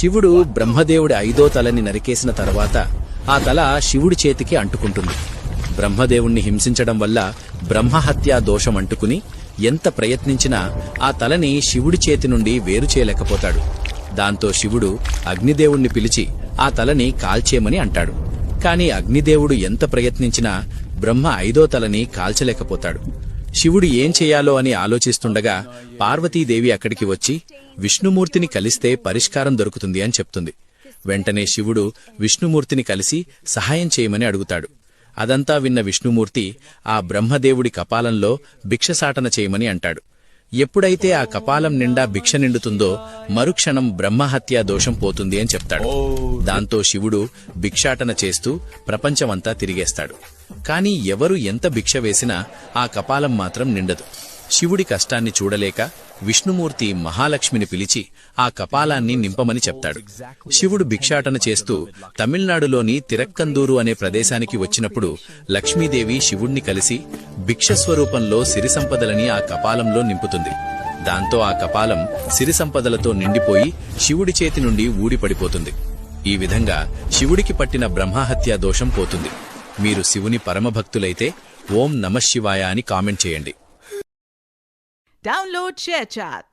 శివుడు బ్రహ్మదేవుడి 5వ తలని నరికేసిన తర్వాత ఆ తల శివుడి చేతికి అంటుకుంటుంది. బ్రహ్మదేవుణ్ణి హింసించడం వల్ల బ్రహ్మహత్యా దోషం అంటుకుని ఎంత ప్రయత్నించినా ఆ తలని శివుడి చేతి నుండి వేరు చేయలేకపోతాడు. దాంతో శివుడు అగ్నిదేవుణ్ణి పిలిచి ఆ తలని కాల్చేయమని అంటాడు. కాని అగ్నిదేవుడు ఎంత ప్రయత్నించినా బ్రహ్మ 5వ తలని కాల్చలేకపోతాడు. శివుడు ఏం చెయ్యాలో అని ఆలోచిస్తుండగా పార్వతీదేవి అక్కడికి వచ్చి విష్ణుమూర్తిని కలిస్తే పరిష్కారం దొరుకుతుంది అని చెప్తుంది. వెంటనే శివుడు విష్ణుమూర్తిని కలిసి సహాయం చేయమని అడుగుతాడు. అదంతా విన్న విష్ణుమూర్తి ఆ బ్రహ్మదేవుడి కపాలంలో భిక్షసాటన చేయమని అంటాడు. ఎప్పుడైతే ఆ కపాలం నిండా భిక్ష నిండుతుందో మరుక్షణం బ్రహ్మహత్యా దోషం పోతుంది అని చెప్తాడు. దాంతో శివుడు భిక్షాటన చేస్తూ ప్రపంచమంతా తిరిగేస్తాడు. కాని ఎవరు ఎంత భిక్ష వేసినా ఆ కపాలం మాత్రం నిండదు. శివుడి కష్టాన్ని చూడలేక విష్ణుమూర్తి మహాలక్ష్మిని పిలిచి ఆ కపాలాన్ని నింపమని చెప్తాడు. శివుడు భిక్షాటన చేస్తూ తమిళనాడులోని తిరక్కందూరు అనే ప్రదేశానికి వచ్చినప్పుడు లక్ష్మీదేవి శివుణ్ణి కలిసి భిక్షస్వరూపంలో సిరిసంపదలని ఆ కపాలంలో నింపుతుంది. దాంతో ఆ కపాలం సిరిసంపదలతో నిండిపోయి శివుడి చేతి నుండి ఊడిపడిపోతుంది. ఈ విధంగా శివుడికి పట్టిన బ్రహ్మహత్యా దోషం పోతుంది. మీరు శివుని పరమభక్తులైతే ఓం నమఃశివాయ అని కామెంట్ చేయండి. Download ShareChat.